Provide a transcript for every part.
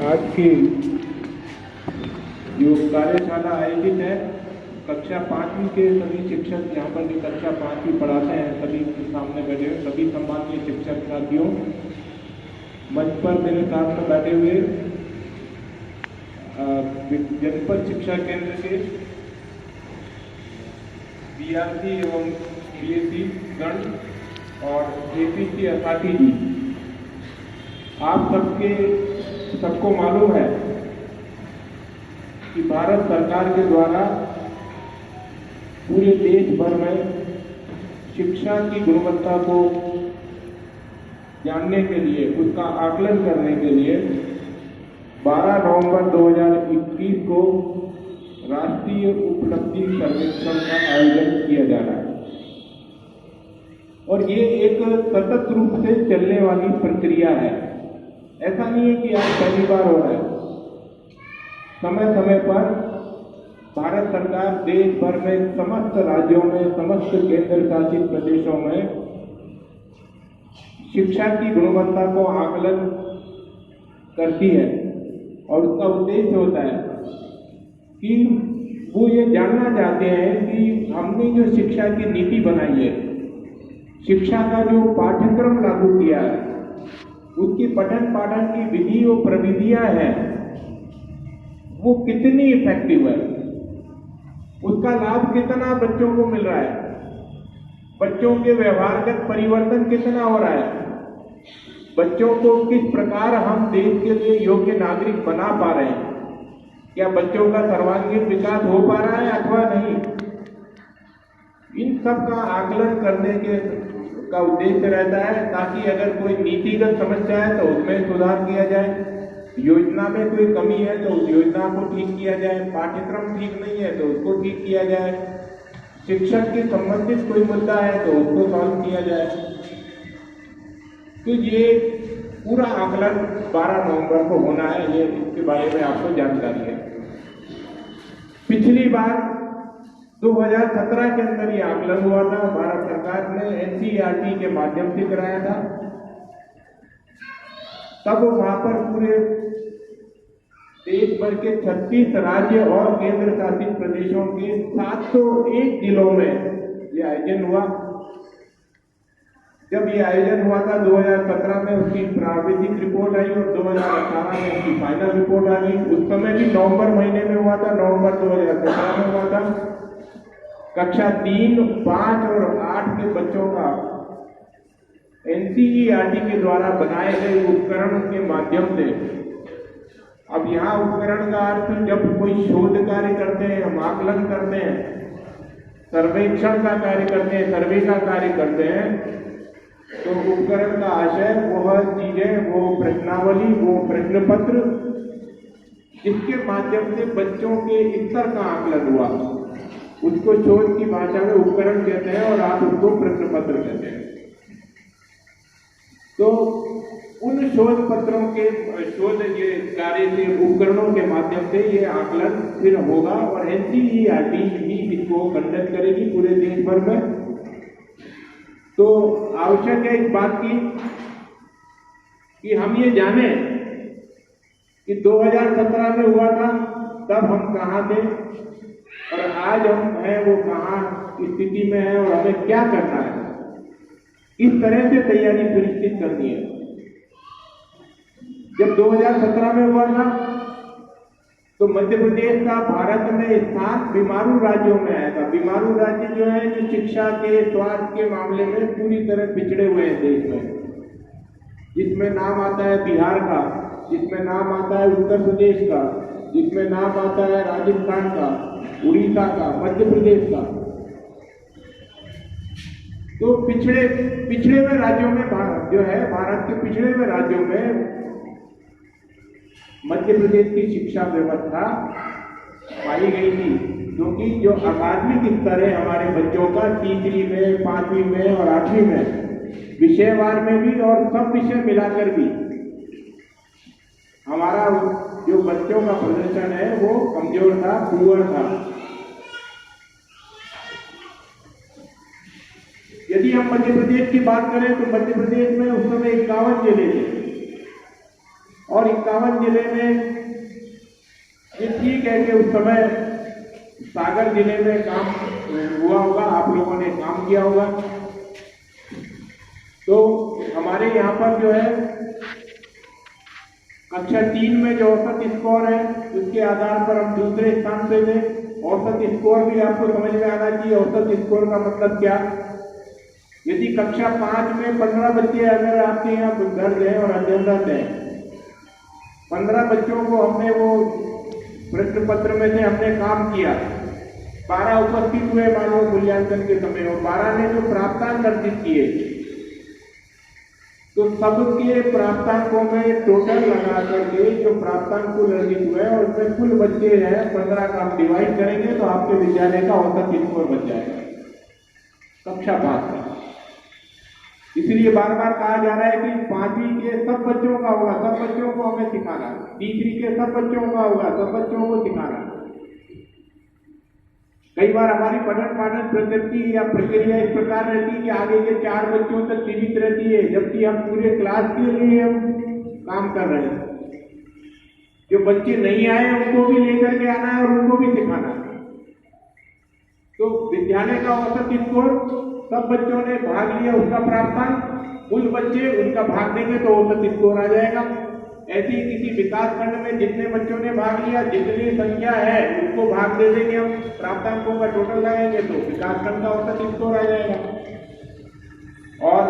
आज की जो कार्यशाला आयोजित है, कक्षा 5वीं के सभी शिक्षक यहाँ पर जो कक्षा 5वीं पढ़ाते हैं सभी सामने बैठे हुए सभी सम्मानीय शिक्षक साथियों, मंच पर मेरे साथ में बैठे हुए जनपद शिक्षा केंद्र के बीआरसी एवं बीएससी गण और एपीसी असाथी जी, आप सबको मालूम है कि भारत सरकार के द्वारा पूरे देश भर में शिक्षा की गुणवत्ता को जानने के लिए, उसका आकलन करने के लिए 12 नवंबर 2021 को राष्ट्रीय उपलब्धि सर्वेक्षण का आयोजन किया जा रहा है। और ये एक सतत रूप से चलने वाली प्रक्रिया है। ऐसा नहीं है कि आज पहली बार हो रहा है। समय समय पर भारत सरकार देश भर में समस्त राज्यों में, समस्त केंद्र शासित प्रदेशों में शिक्षा की गुणवत्ता को आकलन करती है और उसका उद्देश्य होता है कि वो ये जानना चाहते हैं कि हमने जो शिक्षा की नीति बनाई है, शिक्षा का जो पाठ्यक्रम लागू किया है, उसकी पठन पाठन की विधि और प्रविधियां हैं, वो कितनी इफेक्टिव है, उसका लाभ कितना बच्चों को मिल रहा है, बच्चों के व्यवहारगत परिवर्तन कितना हो रहा है, बच्चों को किस प्रकार हम देश के लिए योग्य नागरिक बना पा रहे हैं, क्या बच्चों का सर्वांगीण विकास हो पा रहा है अथवा नहीं। इन सब का आकलन करने का उद्देश्य रहता है ताकि अगर कोई नीतिगत समस्या है तो उसमें सुधार किया जाए, योजना में कोई कमी है तो उस योजना को ठीक किया जाए, पाठ्यक्रम ठीक नहीं है तो उसको ठीक किया जाए, शिक्षक के संबंधित कोई मुद्दा है तो उसको सॉल्व किया जाए। तो ये पूरा आकलन 12 नवंबर को होना है, ये इसके बारे में आपको जानकारी है। पिछली बार 2017 के अंदर ये आकलन हुआ था, भारत सरकार ने एनसीईआरटी के माध्यम से कराया था। तब वहां पर पूरे देश भर के 36 राज्य और केंद्र शासित प्रदेशों के 701 जिलों में ये आयोजन हुआ। जब ये आयोजन हुआ था 2017 में उसकी प्राविधिक रिपोर्ट आई और 2018 में उसकी फाइनल रिपोर्ट आ गई। उस समय भी नवंबर महीने में हुआ था, नवंबर 2017 में हुआ था। कक्षा 3, 5 और 8 के बच्चों का एनसीईआरटी के द्वारा बनाए गए उपकरण के माध्यम से, अब यहाँ उपकरण का अर्थ जब कोई शोध कार्य करते हैं, हम आकलन करते हैं, सर्वेक्षण का कार्य करते हैं, सर्वे का कार्य करते हैं, तो उपकरण का आशय वह चीजें, वो प्रश्नावली, वो प्रश्न पत्र जिसके माध्यम से बच्चों के स्तर का आकलन हुआ, उसको शोध की भाषा में उपकरण कहते हैं और आप उसको प्रश्न पत्र कहते हैं। तो उन शोध पत्रों के शोध ये कार्य से उपकरणों के माध्यम से ये आकलन फिर होगा और एनसीईआरटी भी इसको कंडक्ट करेगी पूरे देश भर में। तो आवश्यक है इस बात की कि हम ये जाने कि 2017 में हुआ था तब हम कहाँ थे और आज हम हैं वो कहाँ स्थिति में है और हमें क्या करना है। इस तरह से तैयारी सुनिश्चित करनी है। जब 2017 में हुआ था तो मध्य प्रदेश का भारत में स्थान बीमारू राज्यों में आया था। बीमारू राज्य जो है, जो शिक्षा के, स्वास्थ्य के मामले में पूरी तरह पिछड़े हुए हैं देश में, जिसमें नाम आता है बिहार का, जिसमें नाम आता है उत्तर प्रदेश का, जिसमें नाम आता है राजस्थान का, उड़ीसा का, मध्य प्रदेश का। तो पिछड़े हुए राज्यों में जो है, भारत के पिछड़े हुए राज्यों में मध्य प्रदेश की शिक्षा व्यवस्था पाई गई थी, क्योंकि जो अकादमिक स्तर है हमारे बच्चों का 3वीं में, 5वीं में और 8वीं में, विषयवार में भी और सब विषय मिलाकर भी हमारा जो बच्चों का प्रदर्शन है वो कमजोर था, पुअर था। यदि हम मध्य प्रदेश की बात करें तो मध्य प्रदेश में उस समय 51 जिले थे और 51 जिले में ये ठीक है कि उस समय सागर जिले में काम हुआ होगा, आप लोगों ने काम किया होगा। तो हमारे यहाँ पर जो है कक्षा 3 में जो औसत स्कोर है उसके आधार पर हम दूसरे स्थान पे थे। औसत स्कोर भी आपको समझ में आना चाहिए। औसत स्कोर का मतलब क्या? यदि कक्षा 5 में 15 बच्चे अगर आपके यहाँ दर्ज हैं और अध्ययनरत हैं, 15 बच्चों को हमने वो प्रश्न पत्र में से हमने काम किया, 12 उपस्थित हुए मानव मूल्यांकन के समय और 12 ने जो प्राप्तांक अर्जित किए, तो सबके प्राप्तांकों में टोटल लगा करके जो प्राप्तांक कुल अर्जित हुए और उसमें कुल बच्चे हैं 15 का आप डिवाइड करेंगे तो आपके विद्यालय का औसत स्कोर बच जाएगा कक्षा 5 का। इसलिए बार बार कहा जा रहा है कि 5वीं के सब बच्चों का होगा, सब बच्चों को हमें सिखाना, तीसरी के सब बच्चों का होगा, सब बच्चों को सिखाना। कई बार हमारी पठन पाठन पद्धति या प्रक्रिया इस प्रकार रहती है कि आगे के 4 बच्चों तक सीमित रहती है, जबकि हम पूरे क्लास के लिए हम काम कर रहे हैं। जो बच्चे नहीं आए उनको भी लेकर के आना है और उनको भी सिखाना है। तो विद्यालय का औसत स्कोर सब बच्चों ने भाग लिया, उसका प्राप्तांक, कुल बच्चे उनका भाग देंगे तो औसत स्कोर आ जाएगा। ऐसे ही किसी विकास खंड में जितने बच्चों ने भाग लिया, जितनी संख्या है उसको भाग दे देंगे हम, प्राप्तांकों का टोटल लगाएंगे तो विकास खंड का औसत स्कोर आ जाएगा। और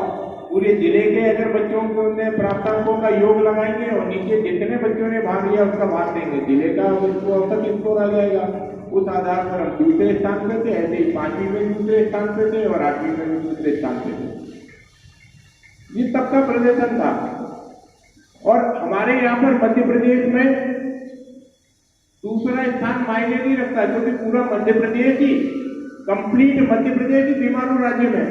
पूरे जिले के अगर बच्चों के प्राप्तांकों का योग लगाएंगे और नीचे जितने बच्चों ने भाग लिया उसका भाग देंगे, जिले का औसत स्कोर आ जाएगा। उस आधार पर हम दूसरे स्थान पे थे। ऐसे ही 5वीं में दूसरे स्थान पे थे और 8वीं में भी दूसरे स्थान पे थे। ये सबका प्रदर्शन था। और हमारे यहाँ पर मध्य प्रदेश में दूसरा स्थान मायने नहीं रखता, क्योंकि पूरा मध्य प्रदेश ही, कंप्लीट मध्य प्रदेश ही बीमारू राज्य में।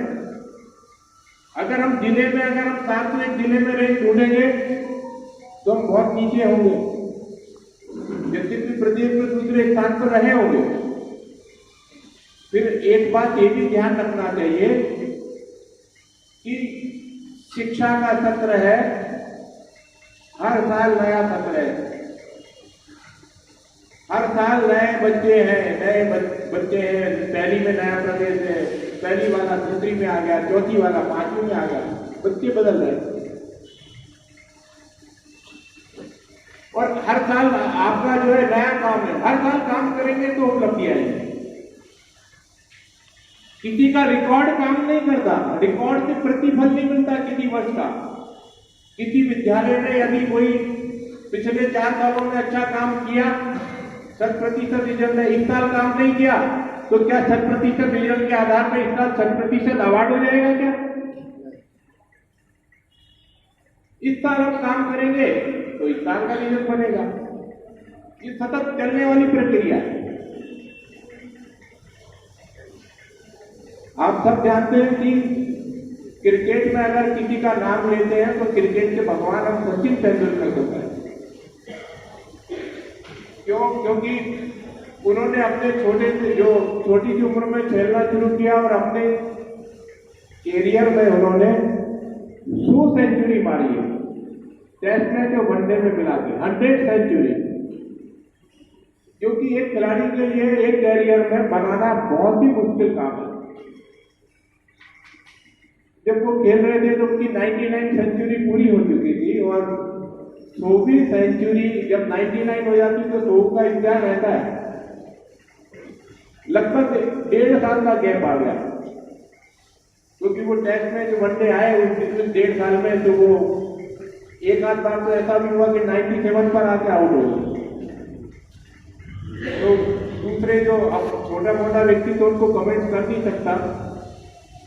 अगर हम जिले में, अगर हम 7 से जिले में रैंक ढूंढेंगे तो हम बहुत नीचे होंगे, यद्यपि प्रदेश में दूसरे स्थान पर रहे होंगे। फिर एक बात ये भी ध्यान रखना चाहिए कि शिक्षा का सत्र है, हर साल नया सत्र है, हर साल नए बच्चे हैं, नए बच्चे हैं। पहली में नया प्रदेश है, पहली वाला दूसरी में आ गया, चौथी वाला 5वीं में आ गया, बच्चे बदल रहे। और हर साल आपका जो है नया काम है, हर साल काम करेंगे तो उपलब्धि आएगी। किसी का रिकॉर्ड काम नहीं करता, रिकॉर्ड से प्रतिफल नहीं मिलता किसी वर्ष का। किसी विद्यालय ने यदि कोई पिछले 4 सालों में अच्छा काम किया, 100% रिजल्ट है, इस साल काम नहीं किया, तो क्या 100% रिजल्ट के आधार पर इस साल 100% अवार्ड हो जाएगा? क्या इस साल हम काम करेंगे तो इस साल का रिजल्ट बनेगा? ये सतत चलने वाली प्रक्रिया है। आप सब जानते हैं कि क्रिकेट में अगर किसी का नाम लेते हैं तो क्रिकेट के भगवान हम सचिन तेंदुलकर को कहते हैं। क्यों? क्योंकि उन्होंने अपने छोटी सी उम्र में खेलना शुरू किया और अपने कैरियर में उन्होंने 100 सेंचुरी मारी है, टेस्ट मैच और वनडे में मिला के 100 सेंचुरी। क्योंकि एक खिलाड़ी के लिए एक कैरियर में बनाना बहुत ही मुश्किल काम है। जब वो खेल रहे थे तो उनकी 99 सेंचुरी पूरी हो चुकी थी और 100वीं सेंचुरी जब 99 हो जाती तो 100 का इंतजार रहता है। लगभग 1.5 साल का गैप आ गया, क्योंकि वो टेस्ट में जो वनडे आए उस 1.5 साल में तो वो एक आध बार तो ऐसा भी हुआ कि 97 पर आके आउट हो गए। तो दूसरे जो अब छोटा मोटा व्यक्ति तो उनको कमेंट कर नहीं सकता,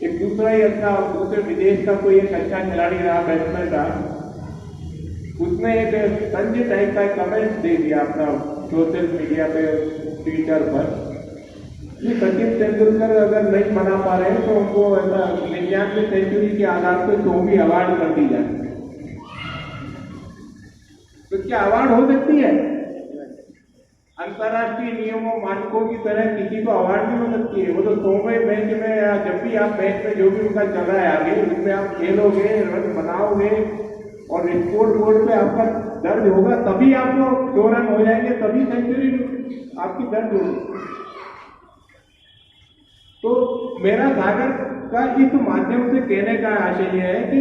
एक दूसरा ही अच्छा दूसरे विदेश का कोई एक अच्छा खिलाड़ी रहा, बैट्समैन रहा, उसने एक संजय टाइप का कमेंट दे दिया अपना सोशल मीडिया पे, ट्विटर पर, कि सचिन तेंदुलकर अगर नहीं बना पा रहे हैं तो उनको ऐसा 99 सेंचुरी के आधार पर 100वीं अवार्ड कर दी जाए। तो क्या अवार्ड हो सकती है? अंतरराष्ट्रीय नियमों मानकों की तरह किसी को अवार्ड नहीं हो सकती है। वो तो 100वें मैच में या जब भी आप मैच में जो भी उनका चल रहा है आगे, उसमें आप खेलोगे, रन बनाओगे और स्कोर बोर्ड पे आपका दर्ज होगा तभी आपको 2 रन हो जाएंगे, तभी सेंचुरी आपकी दर्ज होगी। तो मेरा सागर का इस माध्यम से कहने का आशय यह है कि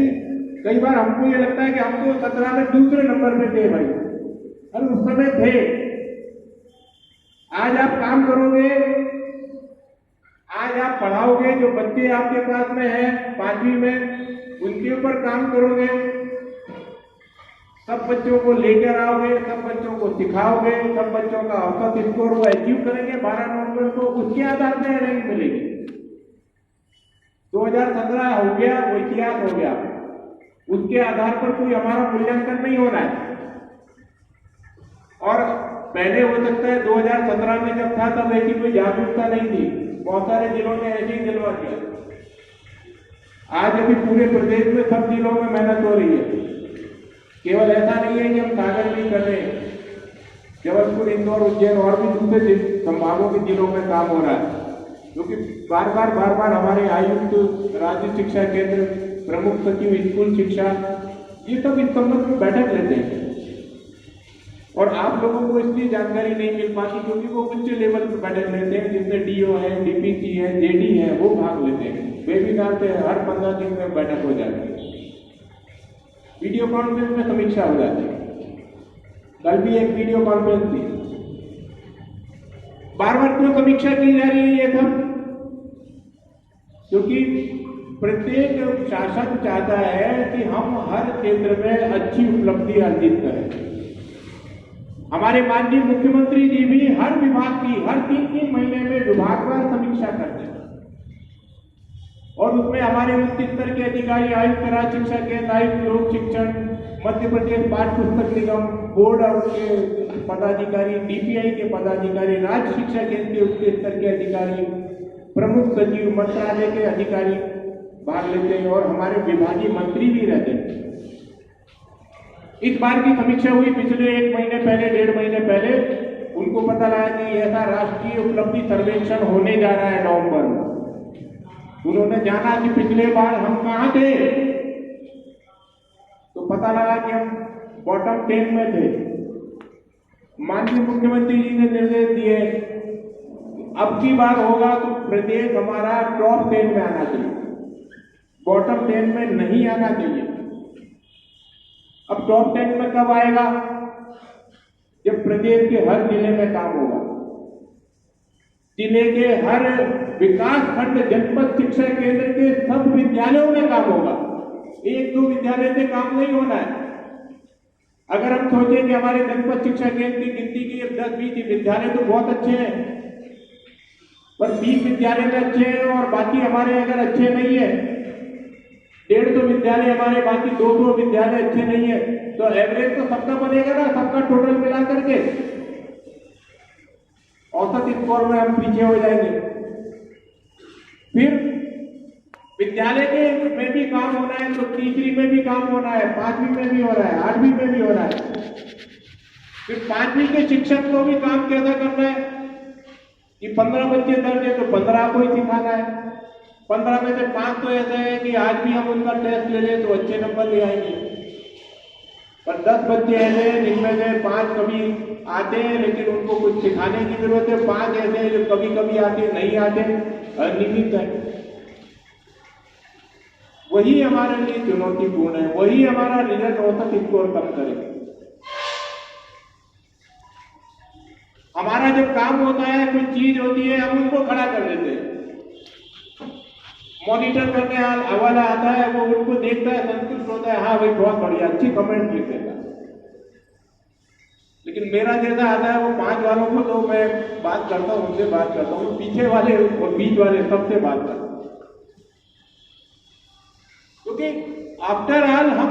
कई बार हमको ये लगता है कि हम तो 17 में दूसरे नंबर पे थे भाई, अरे उस समय थे। आज आप काम करोगे, आज आप पढ़ाओगे, जो बच्चे आपके पास में हैं 5वीं में, उनके ऊपर काम करोगे, सब बच्चों को लेकर आओगे, सब बच्चों को सिखाओगे, सब बच्चों का औसत स्कोर वो अचीव करेंगे 12 नवंबर को, उसके आधार पर रैंक मिलेगी। 2017 हो गया, वो इतिहास हो गया, उसके आधार पर कोई हमारा मूल्यांकन नहीं हो रहा है। और पहले हो सकता है 2017 में जब था तब ऐसी कोई जागरूकता नहीं थी, बहुत सारे जिलों ने ऐसे ही दिलवा दिया। आज अभी पूरे प्रदेश में सब जिलों में मेहनत हो रही है। केवल ऐसा नहीं है कि हम सागर नहीं कर रहे हैं, जबलपुर, इंदौर, उज्जैन और भी दूसरे संभागों के जिलों में काम हो रहा है, क्योंकि बार बार हमारे आयुक्त, राज्य शिक्षा केंद्र, प्रमुख सचिव स्कूल शिक्षा, ये सब इस संबंध में बैठक लेते हैं। और आप लोगों को इसलिए जानकारी नहीं मिल पाती क्योंकि वो उच्च लेवल पर बैठक लेते हैं, जिसमें डीओ है, डीपीसी है, जेडी है, वो भाग लेते हैं। वेबिनार पे हर 15 दिन में बैठक हो जाती है, वीडियो कॉन्फ्रेंस में समीक्षा हो जाती है। कल भी एक वीडियो कॉन्फ्रेंस थी। बार क्यों समीक्षा की जा रही है ये सब? क्योंकि प्रत्येक शासक चाहता है कि हम हर क्षेत्र में अच्छी उपलब्धि अर्जित करें। हमारे माननीय मुख्यमंत्री जी भी हर विभाग की हर 3-3 महीने में विभागवार समीक्षा करते हैं, और उसमें हमारे उच्च स्तर के अधिकारी, आयुक्त, राज्य शिक्षा केंद्र, आयुक्त लोक शिक्षण, मध्य प्रदेश पाठ्य पुस्तक निगम बोर्ड और के पदाधिकारी, डीपीआई के पदाधिकारी, राज्य शिक्षा केंद्र के उच्च स्तर के अधिकारी, प्रमुख सचिव, मंत्रालय के अधिकारी भाग लेते हैं, और हमारे विभागीय मंत्री भी रहते हैं। इस बार की समीक्षा हुई पिछले 1 महीने पहले, 1.5 महीने पहले, उनको पता लगा कि ऐसा राष्ट्रीय उपलब्धि सर्वेक्षण होने जा रहा है नवंबर में। उन्होंने जाना कि पिछले बार हम कहां थे, तो पता लगा कि हम बॉटम 10 में थे। माननीय मुख्यमंत्री जी ने निर्देश दिए, अब की बार होगा तो प्रदेश हमारा टॉप 10 में आना चाहिए, बॉटम 10 में नहीं आना चाहिए। अब टॉप 10 में कब आएगा? जब प्रदेश के हर जिले में काम होगा, जिले के हर विकास खंड, जनपद शिक्षा केंद्र के सब विद्यालयों में काम होगा। 1-2 विद्यालय से काम नहीं होना है। अगर हम सोचें कि हमारे जनपद शिक्षा केंद्र की गिनती की 10-20 विद्यालय तो बहुत अच्छे हैं, पर 20 विद्यालय में अच्छे हैं और बाकी हमारे अगर अच्छे नहीं है, 150 विद्यालय हमारे, बाकी 200 विद्यालय अच्छे नहीं है, तो एवरेज तो सबका बनेगा ना, सबका टोटल मिला करके औसत स्कोर में हम पीछे हो जाएंगे। फिर विद्यालय के में भी काम होना है तो तीसरी में भी काम होना है, 5वीं में भी हो रहा है, 8वीं में भी हो रहा है। फिर 5वीं के शिक्षक को भी काम कैसा करना है कि 15 बच्चे दर्ज है तो 15 को ही सिखाना है। 15 में से 5 तो ऐसे हैं कि आज भी हम उनका टेस्ट ले लें तो अच्छे नंबर ले आएंगे, पर 10 बच्चे ऐसे हैं जिनमें से 5 कभी आते हैं लेकिन उनको कुछ सिखाने की जरूरत है, 5 ऐसे हैं जो कभी कभी आते नहीं आते, अनियमित है। वही हमारे लिए चुनौतीपूर्ण है, वही हमारा रिजल्ट औसत स्कोर कम करेगा। हमारा जब काम होता है, कोई चीज होती है, हम उनको खड़ा कर देते हैं, मॉनिटर करने वाला आता है, वो उनको देखता है, संतुष्ट होता है, हाँ भाई बहुत बढ़िया, अच्छी कमेंट लिख देता है। लेकिन मेरा जैसा आता है वो 5 वालों को तो मैं बात करता हूँ, उनसे बात करता हूँ, पीछे वाले और बीच वाले सबसे बात करता हूँ। क्योंकि आफ्टर ऑल हम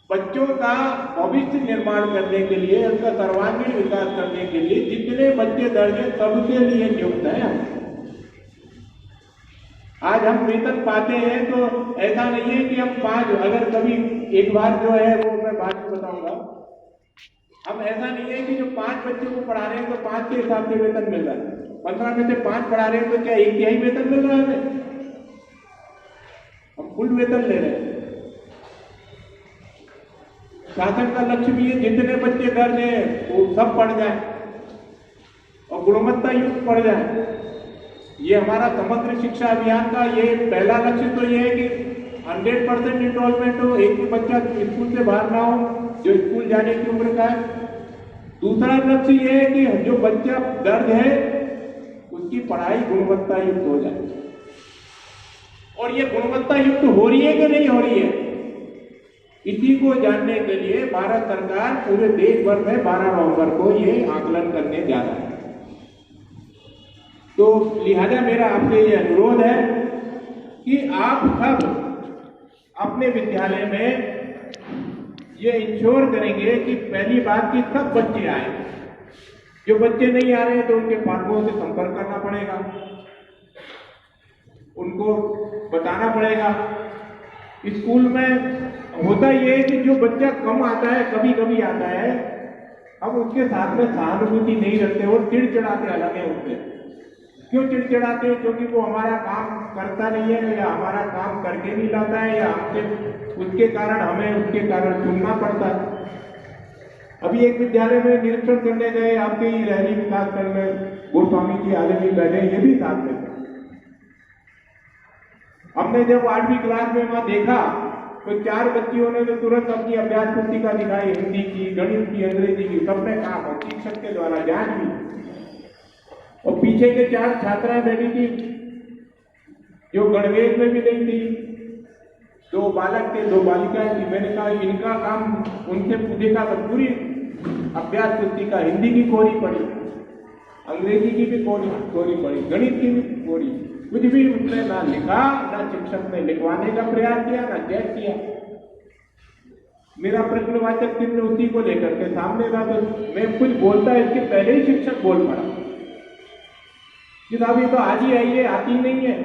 बच्चों का भविष्य निर्माण करने के लिए, उनका सर्वांगीण विकास करने के लिए जितने बच्चे दर्ज हैं सबके लिए नियुक्त है। आज हम वेतन पाते हैं तो ऐसा नहीं है कि हम 5, अगर कभी एक बार जो है वो मैं बाद में बताऊंगा, हम ऐसा नहीं है कि जो 5 बच्चों को पढ़ा रहे हैं तो 5 के हिसाब से वेतन मिल रहा है। 15 में से 5 पढ़ा रहे हैं तो क्या 1/3 वेतन मिल रहा है हमें? हम फुल वेतन ले रहे हैं। शासन का लक्ष्य भी है जितने बच्चे दर्ज हैं वो सब पढ़ जाए और गुणवत्ता युक्त पढ़ जाए। ये हमारा समग्र शिक्षा अभियान का ये पहला लक्ष्य तो ये है कि 100% इनरोलमेंट हो, एक भी बच्चा स्कूल से बाहर ना हो जो स्कूल जाने की उम्र का है। दूसरा लक्ष्य ये है कि जो बच्चा दर्ज है उसकी पढ़ाई गुणवत्ता युक्त हो जाए। और ये गुणवत्ता युक्त हो रही है कि नहीं हो रही है, इसी को जानने के लिए भारत सरकार पूरे देश भर में 12 नवंबर को ये आकलन करने जा रहा है। तो लिहाजा मेरा आपसे ये अनुरोध है कि आप सब अपने विद्यालय में ये इंश्योर करेंगे कि पहली बात कि सब बच्चे आए। जो बच्चे नहीं आ रहे हैं तो उनके पालकों से संपर्क करना पड़ेगा, उनको बताना पड़ेगा। स्कूल में होता ये है कि जो बच्चा कम आता है, कभी कभी आता है, हम उसके साथ में सहानुभूति नहीं रखते और चिड़चिड़ाते अलग है उससे। क्यों चिड़चिड़ाते हैं? क्योंकि वो हमारा काम करता नहीं है या हमारा काम करके नहीं लाता है या हमसे उसके कारण हमें उसके कारण चुनना पड़ता है। अभी एक विद्यालय में निरीक्षण करने गए, आपके ही रहनी विकासखंड में गोस्वामी जी आगे भी बैठे, ये भी साथ में। हमने जब 8वीं क्लास में वहां देखा तो 4 बच्चियों ने तो तुरंत अपनी अभ्यास पुस्तिका दिखाई, हिंदी की, गणित की, अंग्रेजी की, सब में काम और शिक्षक के द्वारा जांच भी। और पीछे के 4 छात्राएं बैठी थी जो गणवेश में भी नहीं थी। 2 बालक थे, 2 बालिकाएं थी। मैंने कहा इनका काम उनसे देखा तो पूरी अभ्यास पुस्तिका हिंदी की कोरी पड़ी, अंग्रेजी की भी कोरी पड़ी, गणित की भी कोरी, कुछ भी उसने ना लिखा, ना शिक्षक ने लिखवाने का प्रयास किया, ना चेक किया। मेरा प्रश्नवाचक चिन्ह उसी को लेकर के सामने था, तो मैं कुछ बोलता इसके पहले ही शिक्षक बोल पड़ा कि साहब ये तो आज ही आई है, आती नहीं है।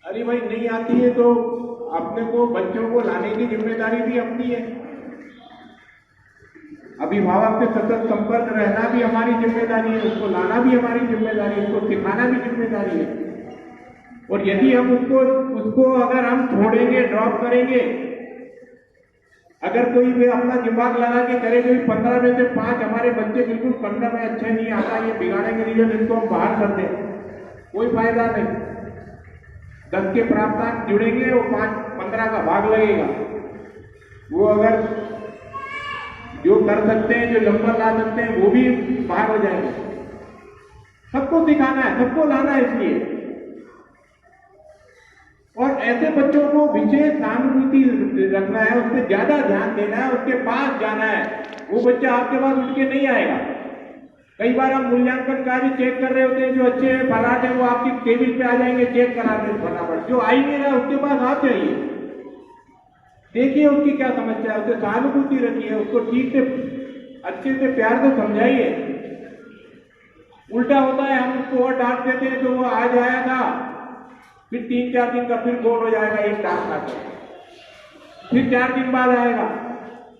अरे भाई नहीं आती है तो अपने को बच्चों को लाने की जिम्मेदारी भी अपनी है। अभिभावक से सतत संपर्क रहना भी हमारी जिम्मेदारी है, उसको लाना भी हमारी जिम्मेदारी है, उसको सिखाना भी जिम्मेदारी है। और यदि हम उसको अगर हम छोड़ेंगे, ड्रॉप करेंगे, अगर कोई भी अपना दिमाग लगा के करे कि 15 में से 5 हमारे बच्चे बिल्कुल पढ़ने में अच्छे नहीं आता, ये बिगाड़ेंगे रिजल्ट, इनको हम बाहर कर दें, कोई फायदा नहीं। 10 के प्राप्तांक जुड़ेंगे, वो 5-15 का भाग लगेगा। वो अगर जो कर सकते हैं, जो नंबर ला सकते हैं, वो भी बाहर हो जाएंगे। सबको सिखाना है, सबको लाना है इसलिए। और ऐसे बच्चों को विशेष सहानुभूति रखना है, उससे ज्यादा ध्यान देना है, उसके पास जाना है। वो बच्चा आपके पास उठ के नहीं आएगा। कई बार हम मूल्यांकन कार्य चेक कर रहे होते हैं, जो अच्छे फलाट है वो आपकी टेबल पे आ जाएंगे, चेक करा दें फटाफट। जो आई नहीं रहा उसके पास आप जाइए, देखिए उसकी क्या समस्या है, उससे सहानुभूति रखिए, उसको ठीक से अच्छे से प्यार से समझाइए। उल्टा होता है, हम उसको और डांट देते हैं तो वो आज आया था, फिर 3-4 दिन का फिर गोल हो जाएगा एक डांट खाकर, फिर 4 दिन बाद आएगा,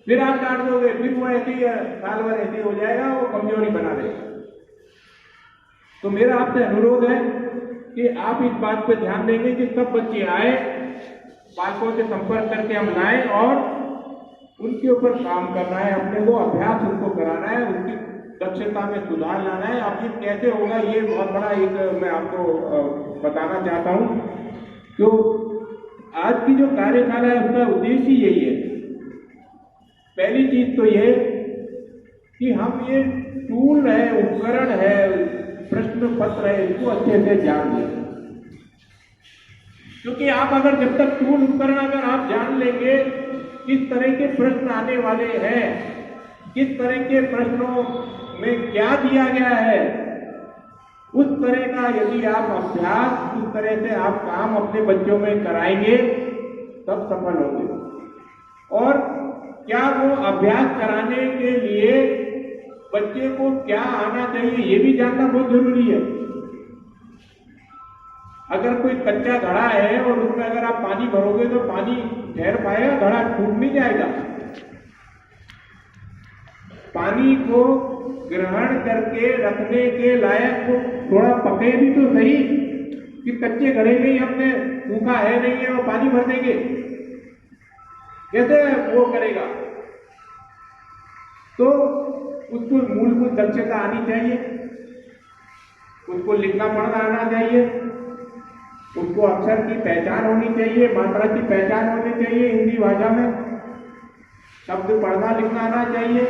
फिर आप डांट दोगे, फिर वो ऐसे ही साल भर ऐसे हो जाएगा, वो कमजोरी बना देगा। तो मेरा आपसे अनुरोध है कि आप इस बात पर ध्यान देंगे कि सब बच्चे आए, पालकों से संपर्क करके हम लाएं और उनके ऊपर काम करना है, अपने को अभ्यास उनको कराना है, उनकी दक्षता में सुधार लाना है। अब ये कैसे होगा, ये बहुत बड़ा एक मैं आपको बताना चाहता हूं। तो आज की जो कार्यशाला है उसका उद्देश्य यही है। पहली चीज तो ये कि हम ये टूल है, उपकरण है, प्रश्न पत्र है, इसको अच्छे से जान लें। क्योंकि आप अगर जब तक टूल उपकरण अगर आप जान लेंगे किस तरह के प्रश्न आने वाले हैं, किस तरह के प्रश्नों में क्या दिया गया है, उस तरह का यदि आप अभ्यास, उस तरह से आप काम अपने बच्चों में कराएंगे तब सफल होंगे। और क्या वो अभ्यास कराने के लिए बच्चे को क्या आना चाहिए ये भी जानना बहुत जरूरी है। अगर कोई कच्चा घड़ा है और उसमें अगर आप पानी भरोगे तो पानी ठहर पाएगा, घड़ा टूट नहीं जाएगा। पानी को ग्रहण करके रखने के लायक को थोड़ा पके भी तो सही, कि कच्चे घड़े में ही हमने सूखा है नहीं है और पानी भर देंगे, कैसे वो करेगा? तो उसको मूलभूत दक्षता आनी चाहिए, उसको लिखना पढ़ना आना चाहिए, उसको अक्षर की पहचान होनी चाहिए, मात्रा की पहचान होनी चाहिए, हिंदी भाषा में शब्द पढ़ना लिखना आना चाहिए,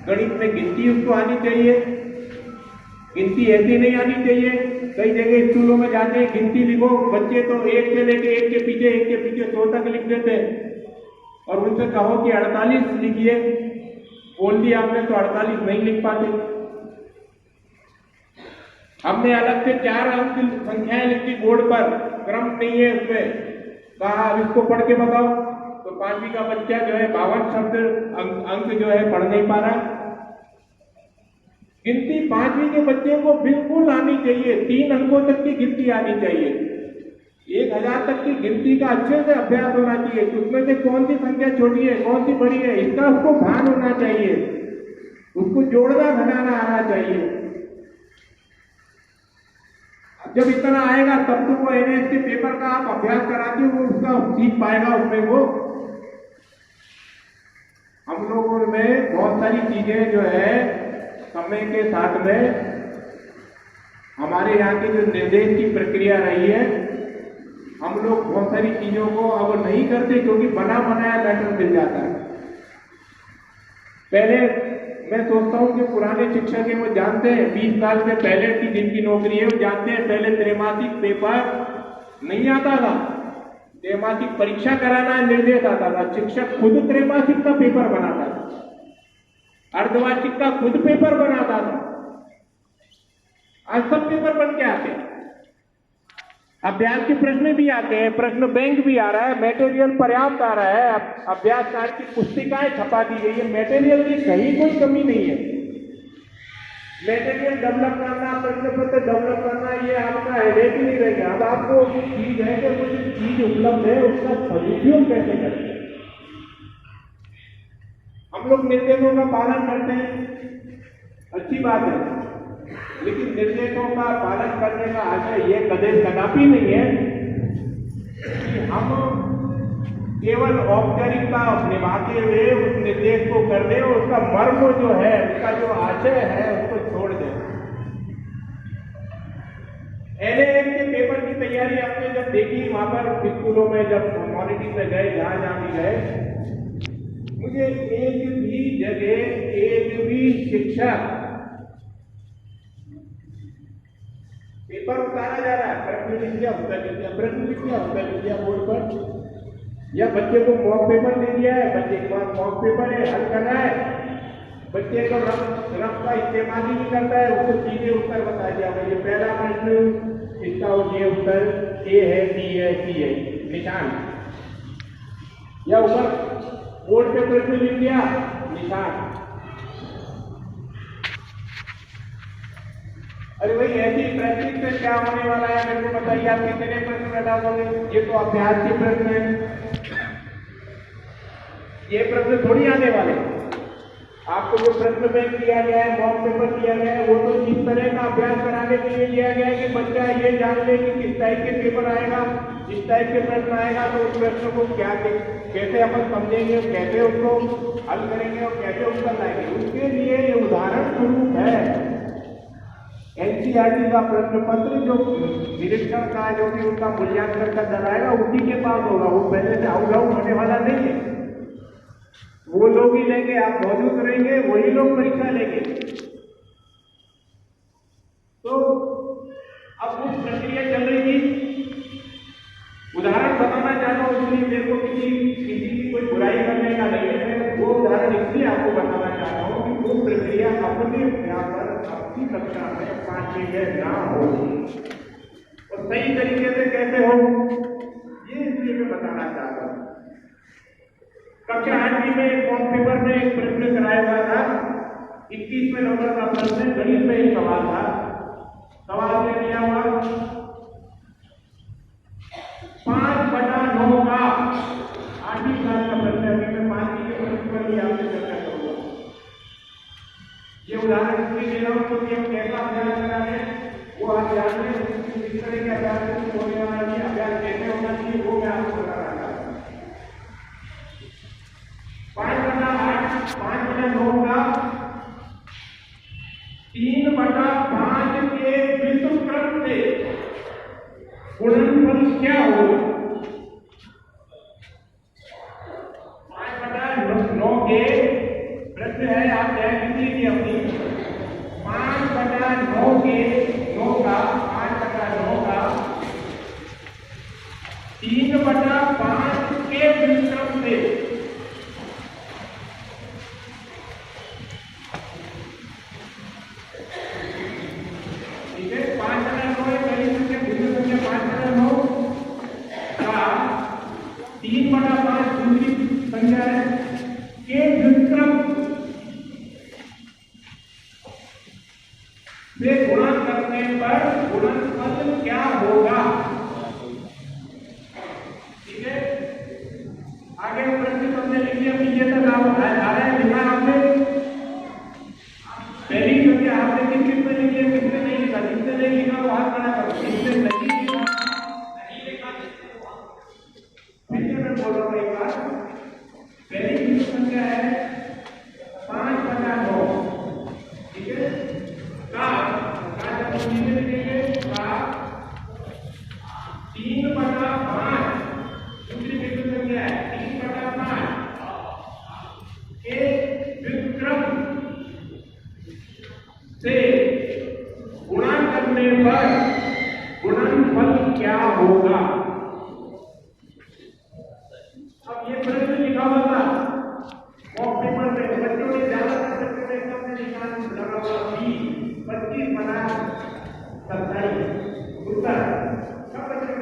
गणित में गिनती उसको आनी चाहिए। गिनती ऐसी नहीं आनी चाहिए, कई जगह स्कूलों में जाते हैं गिनती लिखो, बच्चे तो एक से लेके एक के पीछे 100 तक लिख देते हैं और उनसे कहो कि 48 लिखिए, बोल दिया आपने तो 48 नहीं लिख पाते। हमने अलग से 4 अंक की संख्याएं लिखी बोर्ड पर, क्रम नहीं है उसमें, कहा अब इसको पढ़ के बताओ, तो 5वीं का बच्चा जो है 52 शब्द अंक जो है पढ़ नहीं पा रहा। गिनती 5वीं के बच्चे को बिल्कुल आनी चाहिए, 3 अंकों तक की गिनती आनी चाहिए, 1000 तक की गिनती का अच्छे से अभ्यास होना चाहिए। तो उसमें से कौन सी संख्या छोटी है कौन सी बड़ी है इसका उसको भान होना चाहिए, उसको जोड़ना घटाना आना चाहिए। जब इतना आएगा तब तो वो NS के पेपर का आप अभ्यास कराते हो, उसका सीख पाएगा उसमें वो। हम लोगों में बहुत सारी चीजें जो है समय के साथ में हमारे यहाँ की जो निर्देश की प्रक्रिया रही है, हम लोग बहुत सारी चीजों को अब नहीं करते क्योंकि बना बनाया मैटर मिल जाता है। पहले मैं सोचता हूँ कि पुराने शिक्षक हैं वो जानते हैं, 20 साल से पहले की जिनकी नौकरी है वो जानते हैं, पहले त्रैमासिक पेपर नहीं आता था, त्रैमासिक परीक्षा कराना निर्देश आता था, शिक्षक खुद त्रैमासिक का पेपर बनाता था, अर्धवार्षिक का खुद पेपर बनाता था। आज सब पेपर बन के आते हैं, अभ्यास के प्रश्न भी आते हैं, प्रश्न बैंक भी आ रहा है, मटेरियल पर्याप्त आ रहा है, अभ्यास कार्य की पुस्तिकाएं छपा दी गई है, मटेरियल की कहीं कोई कमी नहीं है। मटेरियल डेवलप करना, प्रश्न पत्र डेवलप करना, ये आपका हेडेक ही नहीं रहेगा। अब आपको चीज है कि कुछ चीज उपलब्ध है उसका सदुपयोग कैसे करें। हम लोग निर्देशों का पालन करते हैं, अच्छी बात है, लेकिन निर्देशों का पालन करने का आशय ये कदापि नहीं है कि हम केवल औपचारिकता निभाते हुए उस निर्देश को कर दें और उसका मर्म जो है, उसका जो आशय है उसको छोड़ दें। NAM के पेपर की तैयारी आपने जब देखी वहां पर स्कूलों में, जब मॉनिटरिंग में गए, जहां भी गए, मुझे एक भी जगह एक भी शिक्षक पेपर उतारा जा रहा है, प्रश्न लिख दिया उत्तर लिख दिया, प्रश्न लिख दिया उत्तर लिख दिया बोर्ड पर, या बच्चे को मॉक पेपर दे दिया है, बच्चे के पास मॉक पेपर है, हल करना है, बच्चे को रफ का इस्तेमाल ही नहीं करता है, उसको सीधे उत्तर बता दिया भाई ये पहला प्रश्न इसका और ये उत्तर A है, B है, C है, निशान, या ऊपर बोर्ड पे प्रश्न लिख दिया निशान। अरे भाई ऐसी प्रैक्टिस से क्या होने वाला है मेरे को बताइए, आप कितने प्रश्न बता दोगे? ये तो अभ्यास के प्रश्न है, ये प्रश्न थोड़ी आने वाले। आपको जो प्रश्न बैंक दिया गया है, मॉक पेपर दिया गया है, वो तो इस तरह का अभ्यास कराने के लिए दिया गया है कि बच्चा ये जान ले कि किस टाइप के पेपर आएगा, इस टाइप के प्रश्न आएगा तो उस प्रश्न को क्या कैसे अपन समझेंगे, कैसे उसको हल करेंगे और कैसे उत्तर लाएंगे। उसके लिए ये उदाहरण स्वरूप है NCERT का प्रश्न पत्र, जो निरीक्षण का जो भी उनका मूल्यांकन का दल आएगा उसी के पास होगा, वो पहले से आउट होने वाला नहीं है, वो लोग ही लेंगे, आप मौजूद रहेंगे, वही लोग परीक्षा लेंगे। तो अब कुछ प्रक्रिया चल रही थी, उदाहरण बताना चाहता हूं, इसलिए मेरे को किसी की कोई बुराई करने का नहीं है, मैं वो उदाहरण इसलिए आपको बताना चाहता हूं कि वो प्रक्रिया अपने यहाँ पर अपनी कक्षा में 5वीं में ना हो और सही तरीके से कैसे हो, ये इसलिए मैं बताना चाहता हूं। कक्षा 8वीं में एक मॉक पेपर में एक प्रश्न कराया गया था, 21वें नंबर का प्रश्न, गणित में एक सवाल था। सवाल में दिया हुआ 5/9 का 8वीं क्लास का प्रश्न है, अभी मैं 5वीं के प्रश्न पर ही आपसे चर्चा करूंगा। ये उदाहरण इसलिए दे रहा हूं क्योंकि हम कैसा अभ्यास करा रहे हैं वो आप जान लें, किस तरह के अभ्यास होने वाला है, अभ्यास कैसे होना चाहिए वो मैं आपको बता रहा था। 3/5 के व्युत्क्रम से ठीक है 5/9 है पहली संख्या दूसरी संख्या 5/9 का 3/5 दूसरी संख्या है के व्युत्क्रम से गुणा करने पर गुणनफल क्या होगा। ठीक है आगे प्रश्न हमने लिख लिया पीछे तक आप आ रहा है लिखा आपने पहली संख्या आपने किसने लिख लिया किसने नहीं लिखा जिसने नहीं लिखा वो हाथ खड़ा करो जिसने नहीं लिखा फिर मैं बोल रहा हूँ एक बार पहली संख्या है 5/9 ठीक है का नीचे लिखेंगे का 3/5 दूसरी बिंदु संख्या है 3/5 के व्युत्क्रम से गुणा करने पर गुणनफल क्या होगा। अब ये प्रश्न लिखा हुआ था मॉक पेपर में बच्चों ने ज्यादातर बच्चों ने एकदम से निशान लगा हुआ 25/27 उत्तर सब बच्चों ने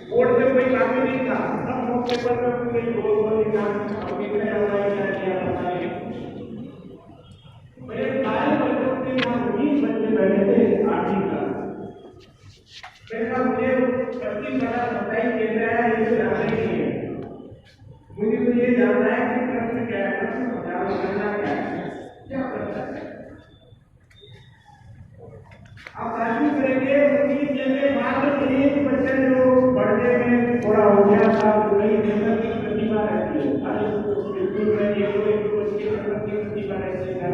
बोर्ड में कोई काफी नहीं था सब मॉक पेपर में कोई गोल गोल निशान अब कितने ऑनलाइन क्या किया बताइए। मेरे सारे बच्चों के यहाँ 19 बच्चे बैठे थे 8वीं क्लास मेरा मुझे 25/27 केंद्र है इसे जानना ही नहीं है मुझे तो ये जानना है कि प्रश्न क्या है प्रश्न जानना क्या है क्या प्रश्न है। आप तारीफ करेंगे उनकी जगह मात्र एक बच्चा जो पढ़ने में थोड़ा हो गया था वही जगह की प्रतिभा रहती है स्कूल में एक दो बच्चे की प्रतिभा रहती है